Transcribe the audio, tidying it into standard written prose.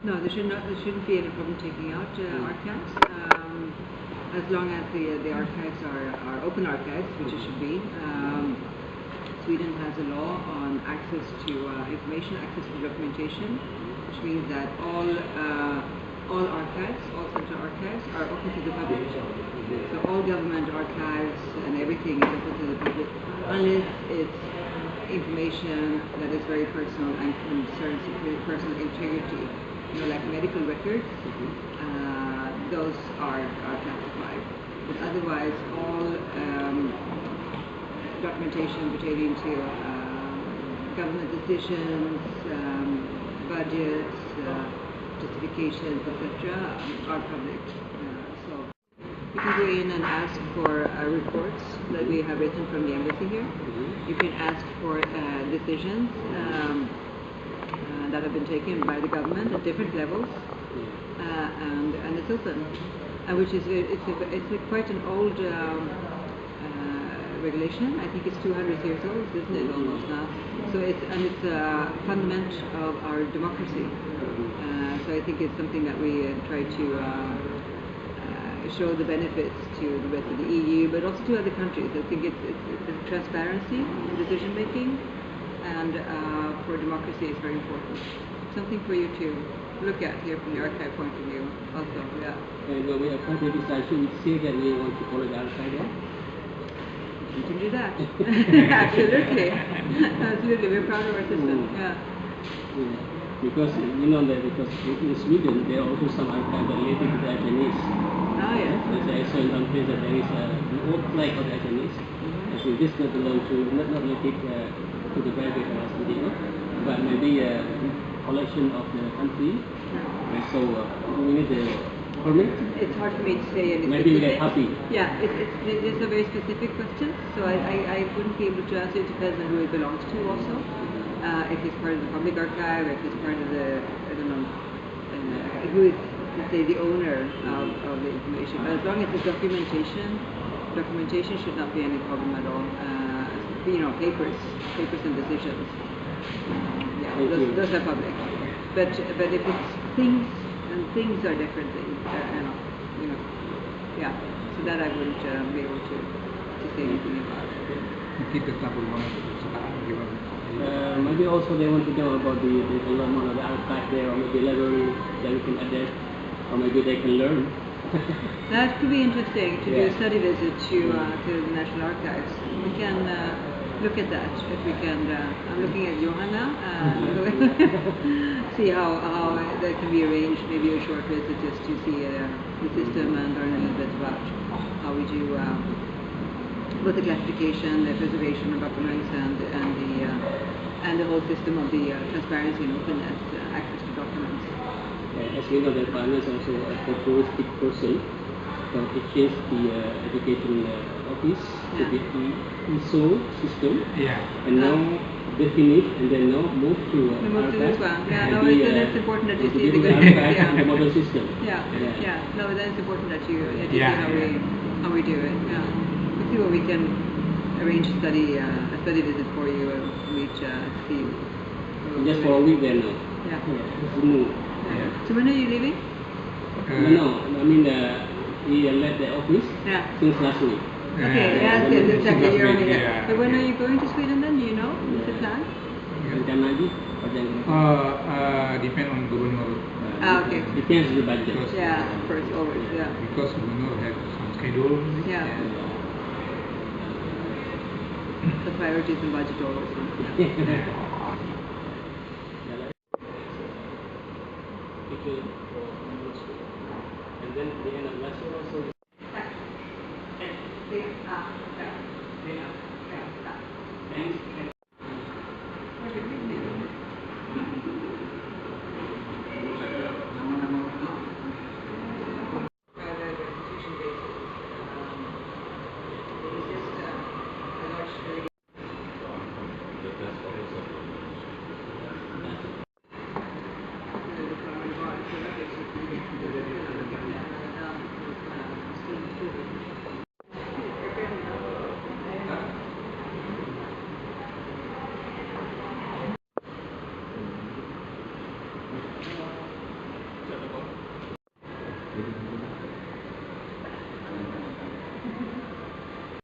No, there shouldn't be any problem taking out archives, as long as the archives are open archives, which it should be. Sweden has a law on access to information, access to documentation, which means that all archives, all central archives, are open to the public. So all government archives and everything is open to the public, unless it's information that is very personal and concerns personal integrity. You know, like medical records, those are classified. But otherwise, all documentation pertaining to government decisions, budgets, justifications, etc., are public. So you can go in and ask for reports that we have written from the embassy here. You can ask for decisions that have been taken by the government at different levels, and it's open, which is it's quite an old regulation. I think it's 200 years old, isn't it, almost now? So it's a fundament of our democracy. So I think it's something that we try to show the benefits to the rest of the EU, but also to other countries. I think it's transparency in decision making, and for democracy is very important. Something for you to look at here from the archive point of view also, yeah. And when we apply the legislation, we say that we want to follow the archive law. You can do that. Absolutely. Absolutely. We're proud of our system. Yeah. Because you know that because in Sweden there are also some archives related to the Chinese. Oh yes. As I saw in some place that there is an old flag of the Chinese. I think this not belong to not related to the private Sweden, but maybe a collection of the country. So we need the permit. It's hard for me to say anything. Maybe we get happy. Yeah, it's a very specific question, so I wouldn't be able to answer. It depends on who it belongs to also. If it's part of the public archive, if it's part of the, I don't know, who is, let's say, the owner of the information. But as long as it's documentation should not be any problem at all. You know, papers and decisions. Yeah, those are public. But if it's things, and things are different things, you know, yeah. So that I wouldn't be able to say anything about. Maybe also they want to know about the development of the archive there, or maybe library that we can adapt, or maybe they can learn. That could be interesting to do a study visit to the National Archives. We can look at that if we can. I'm looking at Johanna. See how that can be arranged. Maybe a short visit just to see the system and learn a little bit about how we do both the classification, the preservation of documents, and the whole system of the transparency and openness, access to documents. As we know, that BANDA is also a futuristic person, so it changed the education office to be ISO system, and now they finish and then now move to this one. Yeah, no, it's important that you see the good the model system. Yeah. No, but then it's important that you see how we do it. Yeah. We'll see what we can arrange a study visit for you and reach see. Just for a week then now. So when are you leaving? No, I mean he left the office since last week. Okay, yes, exactly. You're only here. But when are you going to Sweden then? Do you know? What's the plan? Depend on governor. Okay. Depends on the budget. Yeah, of course, always, yeah. Because governor have some schedule. Yeah. The priorities and budget always. And then at the end of last year also. Thanks.